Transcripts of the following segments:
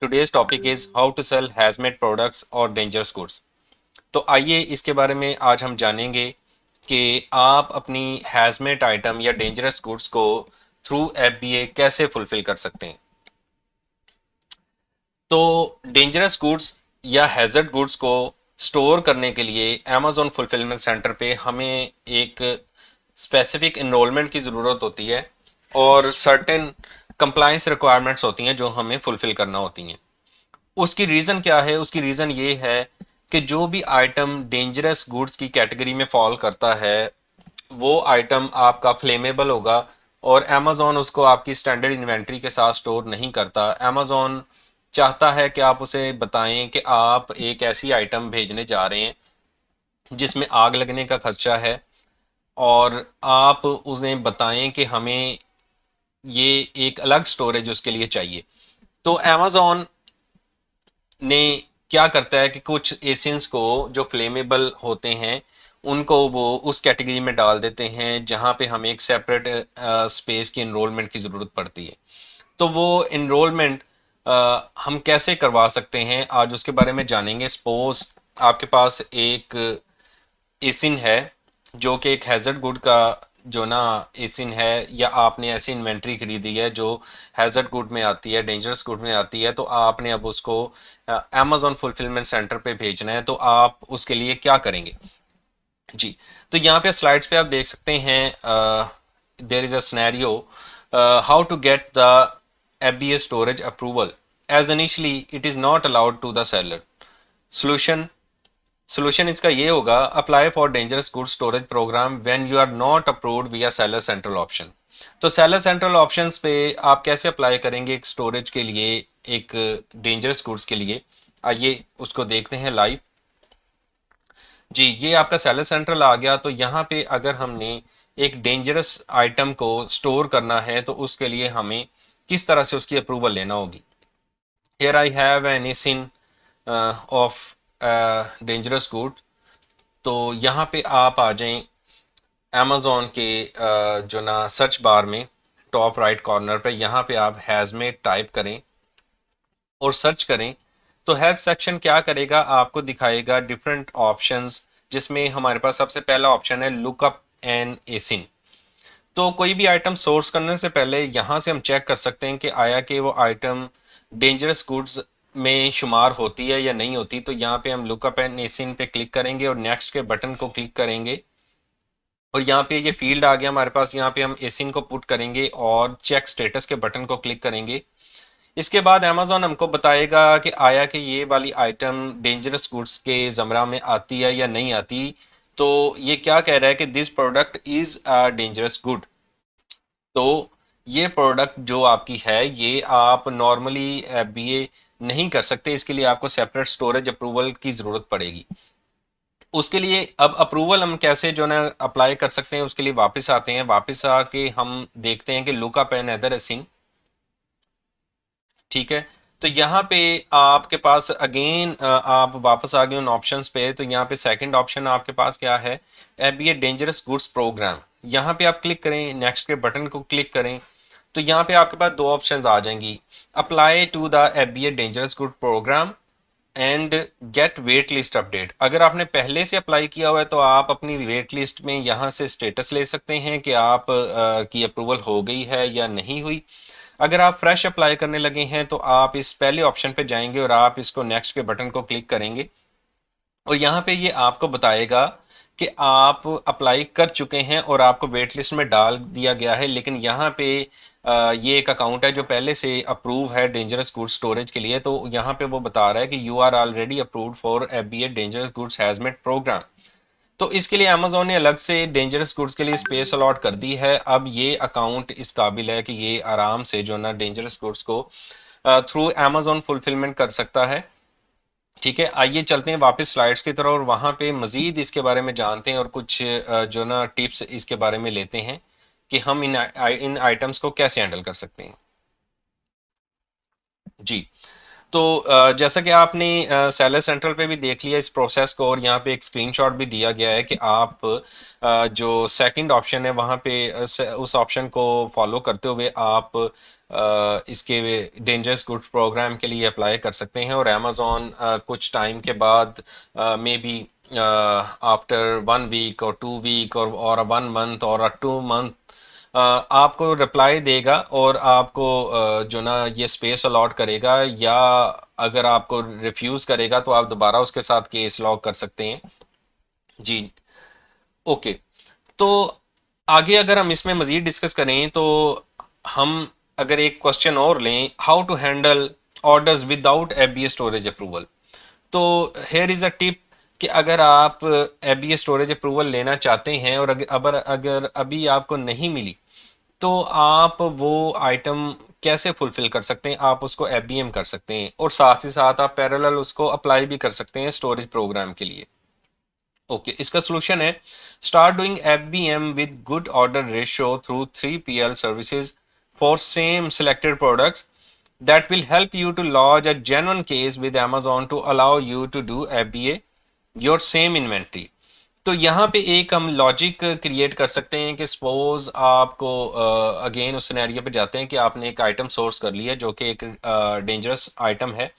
today's topic is how to sell hazmat products और dangerous goods। तो आइए इसके बारे में आज हम जानेंगे कि आप अपनी हैजमेट आइटम या डेंजरस गुड्स को थ्रू एफबीए कैसे फुलफिल कर सकते हैं। तो डेंजरस गुड्स या हैजर्ड गुड्स को स्टोर करने के लिए अमेज़ॉन फुलफिलमेंट सेंटर पे हमें एक स्पेसिफिक इनरोलमेंट की ज़रूरत होती है और सर्टेन कंप्लायंस रिक्वायरमेंट्स होती हैं जो हमें फुलफिल करना होती हैं। उसकी रीज़न क्या है? उसकी रीज़न ये है कि जो भी आइटम डेंजरस गुड्स की कैटेगरी में फॉल करता है वो आइटम आपका फ्लेमेबल होगा और अमेज़ॉन उसको आपकी स्टैंडर्ड इन्वेंट्री के साथ स्टोर नहीं करता। अमेज़ॉन चाहता है कि आप उसे बताएं कि आप एक ऐसी आइटम भेजने जा रहे हैं जिसमें आग लगने का खर्चा है और आप उन्हें बताएं कि हमें ये एक अलग स्टोरेज उसके लिए चाहिए। तो अमेज़ॉन ने क्या करता है कि कुछ एसेंस को जो फ्लेमेबल होते हैं उनको वो उस कैटेगरी में डाल देते हैं जहाँ पे हमें एक सेपरेट स्पेस की इनरोलमेंट की ज़रूरत पड़ती है। तो वो इनरोलमेंट हम कैसे करवा सकते हैं आज उसके बारे में जानेंगे। सपोज आपके पास एक एसिन है जो कि एक हैज़र्ड गुड का जो ना एसिन है या आपने ऐसी इन्वेंट्री खरीदी है जो हैज़र्ड गुड में आती है, डेंजरस गुड में आती है, तो आपने अब उसको अमेज़ॉन फुलफिलमेंट सेंटर पे भेजना है। तो आप उसके लिए क्या करेंगे जी? तो यहाँ पे स्लाइड्स पे आप देख सकते हैं there is a scenario how to get the FBA storage approval as initially it is not allowed to the seller. Solution solution इसका ये होगा, apply for dangerous good storage program when you are not approved via seller central option. तो seller central options पे आप कैसे apply करेंगे एक storage के लिए, एक डेंजरस गुड्स के लिए? आइए उसको देखते हैं लाइव। जी, ये आपका सेलर सेंट्रल आ गया। तो यहाँ पे अगर हमने एक डेंजरस आइटम को स्टोर करना है तो उसके लिए हमें किस तरह से उसकी अप्रूवल लेना होगी। Here I have an esin of dangerous good. तो यहाँ पे आप आ जाएं अमेज़ॉन के जो ना सर्च बार में टॉप राइट कॉर्नर पे, यहाँ पे आप हैजमेट टाइप करें और सर्च करें। तो हेल्प सेक्शन क्या करेगा, आपको दिखाएगा डिफरेंट ऑप्शंस जिसमें हमारे पास सबसे पहला ऑप्शन है लुकअप एन एसिन। तो कोई भी आइटम सोर्स करने से पहले यहाँ से हम चेक कर सकते हैं कि आया कि वो आइटम डेंजरस गुड्स में शुमार होती है या नहीं होती। तो यहाँ पे हम लुकअप एंड एसिन पे क्लिक करेंगे और नेक्स्ट के बटन को क्लिक करेंगे और यहाँ पे ये फील्ड आ गया हमारे पास। यहाँ पे हम एसिन को पुट करेंगे और चेक स्टेटस के बटन को क्लिक करेंगे। इसके बाद अमेज़ॉन हमको बताएगा कि आया कि ये वाली आइटम डेंजरस गुड्स के ज़मरा में आती है या नहीं आती। तो ये क्या कह रहा है कि this product is a dangerous good. तो ये प्रोडक्ट जो आपकी है ये आप नॉर्मली एफबीए नहीं कर सकते, इसके लिए आपको सेपरेट स्टोरेज अप्रूवल की ज़रूरत पड़ेगी। उसके लिए अब अप्रूवल हम कैसे जो ना अप्लाई कर सकते हैं, उसके लिए वापस आते हैं। वापस आके हम देखते हैं कि लुकअप एंड अदर एसिन, ठीक है। तो यहाँ पे आपके पास अगेन आप वापस आ गए उन ऑप्शंस पे। तो यहाँ पे सेकंड ऑप्शन आपके पास क्या है, एफबीए डेंजरस गुड्स प्रोग्राम। यहाँ पे आप क्लिक करें, नेक्स्ट के बटन को क्लिक करें। तो यहाँ पे आपके पास दो ऑप्शंस आ जाएंगी, apply to the FBA dangerous good program and get wait list update. अगर आपने पहले से अप्लाई किया हुआ है तो आप अपनी वेट लिस्ट में यहाँ से स्टेटस ले सकते हैं कि आप की अप्रूवल हो गई है या नहीं हुई। अगर आप फ्रेश अप्लाई करने लगे हैं तो आप इस पहले ऑप्शन पे जाएंगे और आप इसको नेक्स्ट के बटन को क्लिक करेंगे और यहाँ पे ये आपको बताएगा कि आप अप्लाई कर चुके हैं और आपको वेट लिस्ट में डाल दिया गया है। लेकिन यहाँ पे ये एक अकाउंट है जो पहले से अप्रूव है डेंजरस गुड्स स्टोरेज के लिए। तो यहाँ पे वो बता रहा है कि you are already approved for FBA dangerous goods hazmat programme. तो इसके लिए अमेज़ॉन ने अलग से डेंजरस गुड्स के लिए स्पेस अलॉट कर दी है। अब ये अकाउंट इस काबिल है कि ये आराम से जो ना डेंजरस गुड्स को थ्रू अमेज़ॉन फुलफिलमेंट कर सकता है। ठीक है, आइए चलते हैं वापस स्लाइड्स की तरफ और वहाँ पे मज़ीद इसके बारे में जानते हैं और कुछ जो ना टिप्स इसके बारे में लेते हैं कि हम इन आइटम्स को कैसे हैंडल कर सकते हैं। जी, तो जैसा कि आपने सेलर सेंट्रल पे भी देख लिया इस प्रोसेस को, और यहाँ पे एक स्क्रीनशॉट भी दिया गया है कि आप जो सेकंड ऑप्शन है वहाँ पे उस ऑप्शन को फॉलो करते हुए आप इसके डेंजरस गुड्स प्रोग्राम के लिए अप्लाई कर सकते हैं। और अमेज़ॉन कुछ टाइम के बाद मे बी आफ्टर 1 वीक और 2 वीक और 1 मंथ और 2 मंथ आपको रिप्लाई देगा और आपको जो ना ये स्पेस अलॉट करेगा, या अगर आपको रिफ्यूज़ करेगा तो आप दोबारा उसके साथ केस लॉग कर सकते हैं। जी, ओके। तो आगे अगर हम इसमें मज़ीद डिस्कस करें तो हम अगर एक क्वेश्चन और लें, how to handle orders without FBA storage approval. तो हेयर इज़ अ टिप कि अगर आप एबीए स्टोरेज अप्रूवल लेना चाहते हैं और अगर अभी आपको नहीं मिली, तो आप वो आइटम कैसे फुलफिल कर सकते हैं। आप उसको एफबीएम कर सकते हैं और साथ ही साथ आप पैरेलल उसको अप्लाई भी कर सकते हैं स्टोरेज प्रोग्राम के लिए। ओके, इसका सोल्यूशन है start doing FBM with good order ratio through 3PL services for same selected products that will help you to lodge a genuine case with Amazon to allow you to do FBA your same inventory। तो यहाँ पे एक हम logic create कर सकते हैं कि suppose आपको अगेन उस सिनेरियो पे जाते हैं कि आपने एक आइटम सोर्स कर लिया जो कि एक डेंजरस आइटम है,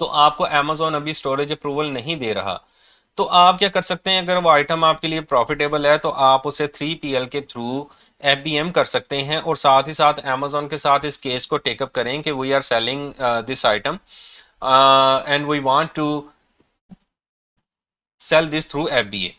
तो आपको अमेज़ॉन अभी स्टोरेज अप्रूवल नहीं दे रहा। तो आप क्या कर सकते हैं, अगर वो आइटम आपके लिए प्रॉफिटेबल है तो आप उसे 3PL के थ्रू एफबीएम कर सकते हैं और साथ ही साथ अमेज़ॉन के साथ इस केस को टेकअप करें कि we are selling this item and we want to sell this through FBA.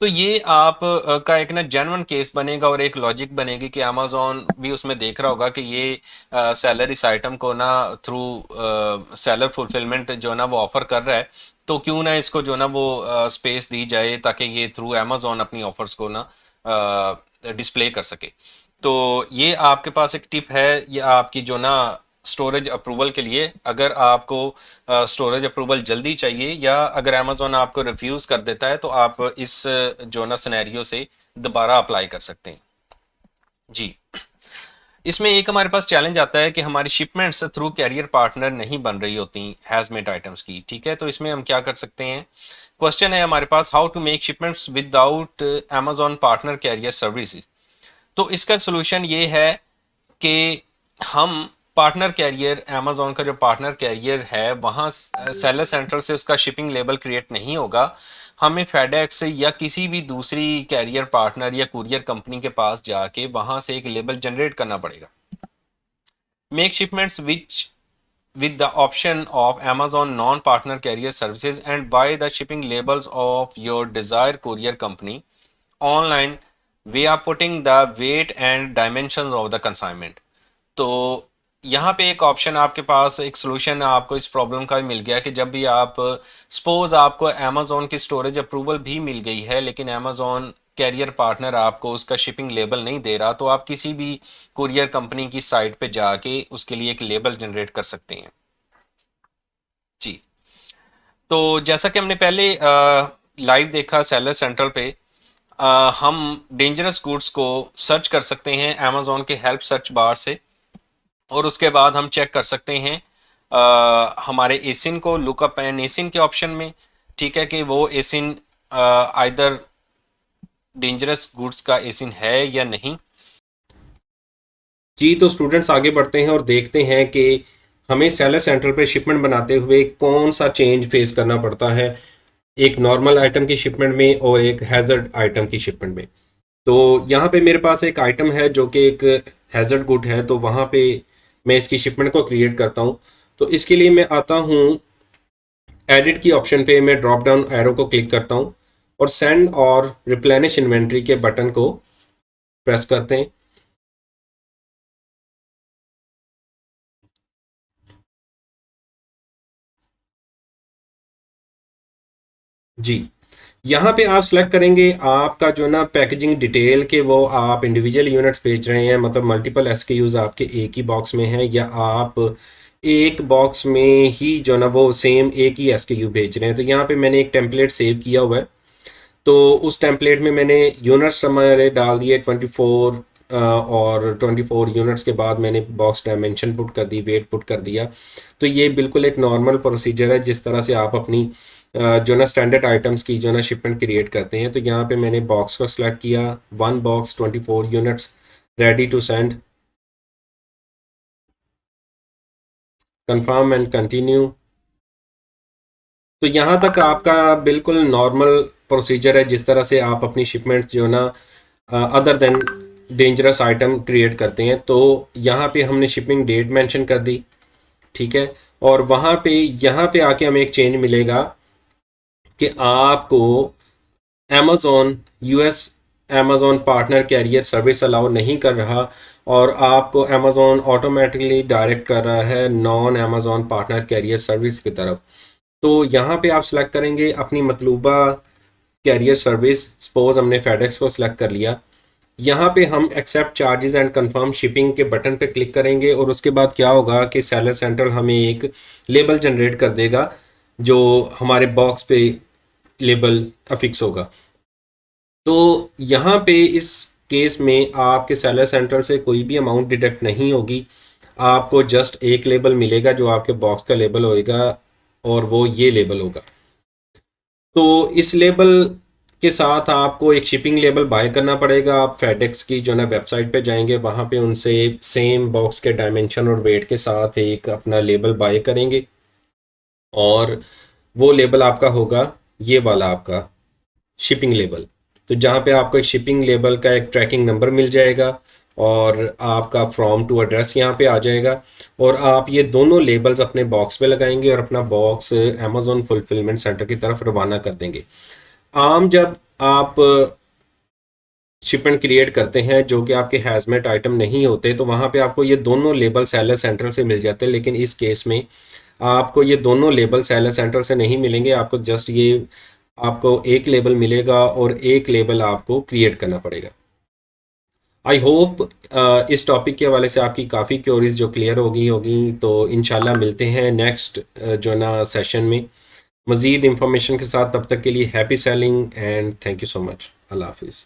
तो ये आप का एक ना जेन्युइन केस बनेगा और एक लॉजिक बनेगी कि अमेज़ॉन भी उसमें देख रहा होगा कि ये सेलर इस आइटम को ना थ्रू सेलर फुलफिलमेंट जो ना वो ऑफर कर रहा है, तो क्यों ना इसको जो ना वो स्पेस दी जाए ताकि ये थ्रू अमेज़ॉन अपनी ऑफर्स को ना डिस्प्ले कर सके। तो ये आपके पास एक टिप है, ये आपकी जो ना स्टोरेज अप्रूवल के लिए, अगर आपको स्टोरेज अप्रूवल जल्दी चाहिए या अगर अमेज़ॉन आपको रिफ्यूज़ कर देता है तो आप इस जो ना सिनेरियो से दोबारा अप्लाई कर सकते हैं। जी, इसमें एक हमारे पास चैलेंज आता है कि हमारी शिपमेंट्स थ्रू कैरियर पार्टनर नहीं बन रही होती हैजमेट आइटम्स की। ठीक है, तो इसमें हम क्या कर सकते हैं, क्वेश्चन है हमारे पास how to make shipments without Amazon partner carrier services. तो इसका सोल्यूशन ये है कि हम पार्टनर कैरियर, अमेज़ॉन का जो पार्टनर कैरियर है वहाँ सेलर सेंट्रल से उसका शिपिंग लेबल क्रिएट नहीं होगा। हमें फेडेक्स या किसी भी दूसरी कैरियर पार्टनर या कुरियर कंपनी के पास जाके वहाँ से एक लेबल जनरेट करना पड़ेगा। Make shipments which with the option of Amazon non-partner carrier services and buy the shipping labels of your desired courier company online via putting the weight and dimensions of the consignment। तो यहाँ पे एक option आपके पास, एक solution आपको इस problem का भी मिल गया कि जब भी आप सपोज आपको अमेज़ॉन की स्टोरेज अप्रूवल भी मिल गई है लेकिन अमेज़ॉन कैरियर पार्टनर आपको उसका शिपिंग लेबल नहीं दे रहा, तो आप किसी भी कुरियर कंपनी की साइट पे जाके उसके लिए एक लेबल जनरेट कर सकते हैं। जी, तो जैसा कि हमने पहले लाइव देखा सेलर सेंट्रल पे, हम डेंजरस गुड्स को सर्च कर सकते हैं अमेज़ॉन के हेल्प सर्च बार से और उसके बाद हम चेक कर सकते हैं हमारे एसिन को, लुकअप एन एसिन के ऑप्शन में। ठीक है, कि वो एसिन आइदर डेंजरस गुड्स का एसिन है या नहीं। जी, तो स्टूडेंट्स आगे बढ़ते हैं और देखते हैं कि हमें सेलर सेंट्रल पे शिपमेंट बनाते हुए कौन सा चेंज फेस करना पड़ता है एक नॉर्मल आइटम की शिपमेंट में और एक हैज़र्ड आइटम की शिपमेंट में। तो यहाँ पे मेरे पास एक आइटम है जो कि एक हैज़र्ड गुड है, तो वहाँ पे मैं इसकी शिपमेंट को क्रिएट करता हूँ। तो इसके लिए मैं आता हूँ एडिट की ऑप्शन पे, मैं ड्रॉप डाउन एरो को क्लिक करता हूँ और सेंड और रिप्लेनिश इन्वेंट्री के बटन को प्रेस करते हैं। जी, यहाँ पे आप सेलेक्ट करेंगे आपका जो ना पैकेजिंग डिटेल के वो आप इंडिविजुअल यूनिट्स बेच रहे हैं, मतलब मल्टीपल एसकेयूज आपके एक ही बॉक्स में है, या आप एक बॉक्स में ही जो ना वो सेम एक ही एसकेयू बेच रहे हैं। तो यहाँ पे मैंने एक टेम्पलेट सेव किया हुआ है, तो उस टेम्पलेट में मैंने यूनिट्स हमारे डाल दिए 24 और 24 यूनिट्स के बाद मैंने बॉक्स डायमेंशन पुट कर दी, वेट पुट कर दिया। तो ये बिल्कुल एक नॉर्मल प्रोसीजर है जिस तरह से आप अपनी जो ना स्टैंडर्ड आइटम्स की जो ना शिपमेंट क्रिएट करते हैं। तो यहाँ पे मैंने बॉक्स को सिलेक्ट किया, 1 box 24 units ready to send, confirm and continue. तो यहाँ तक आपका बिल्कुल नॉर्मल प्रोसीजर है जिस तरह से आप अपनी शिपमेंट जो ना other than dangerous item create करते हैं। तो यहाँ पे हमने शिपिंग डेट मेंशन कर दी, ठीक है। और वहाँ पे यहाँ पे आके हमें एक चेंज मिलेगा कि आपको Amazon US Amazon partner carrier service allow नहीं कर रहा, और आपको अमेज़ॉन ऑटोमेटिकली डायरेक्ट कर रहा है non Amazon partner carrier service की तरफ। तो यहाँ पे आप सेलेक्ट करेंगे अपनी मतलूबा कैरियर सर्विस। सपोज हमने फेडेक्स को सिलेक्ट कर लिया। यहाँ पे हम accept charges and confirm shipping के बटन पे क्लिक करेंगे, और उसके बाद क्या होगा कि सेलर सेंट्रल हमें एक लेबल जनरेट कर देगा जो हमारे बॉक्स पे लेबल अफिक्स होगा। तो यहाँ पे इस केस में आपके सेलर सेंट्रल से कोई भी अमाउंट डिडक्ट नहीं होगी, आपको जस्ट एक लेबल मिलेगा जो आपके बॉक्स का लेबल होएगा, और वो ये लेबल होगा। तो इस लेबल के साथ आपको एक शिपिंग लेबल बाय करना पड़ेगा। आप फेडेक्स की जो ना वेबसाइट पे जाएंगे, वहाँ पे उनसे सेम बॉक्स के डायमेंशन और वेट के साथ एक अपना लेबल बाय करेंगे, और वो लेबल आपका होगा ये वाला आपका शिपिंग लेबल। तो जहाँ पे आपको एक शिपिंग लेबल का एक ट्रैकिंग नंबर मिल जाएगा, और आपका फ्रॉम टू एड्रेस यहाँ पे आ जाएगा, और आप ये दोनों लेबल्स अपने बॉक्स पे लगाएंगे और अपना बॉक्स अमेज़ॉन फुलफिलमेंट सेंटर की तरफ रवाना कर देंगे। आम जब आप शिपमेंट क्रिएट करते हैं जो कि आपके हैजमेट आइटम नहीं होते, तो वहाँ पे आपको ये दोनों लेबल सेलर सेंटर से मिल जाते हैं। लेकिन इस केस में आपको ये दोनों लेबल सेलर सेंटर से नहीं मिलेंगे, आपको जस्ट ये आपको एक लेबल मिलेगा और एक लेबल आपको क्रिएट करना पड़ेगा। आई होप इस टॉपिक के हवाले से आपकी काफ़ी क्योरीज जो क्लियर होगी। तो इंशाल्लाह मिलते हैं नेक्स्ट जो ना सेशन में मज़ीद इंफॉर्मेशन के साथ। तब तक के लिए happy selling and thank you so much. अल्लाह हाफिज़।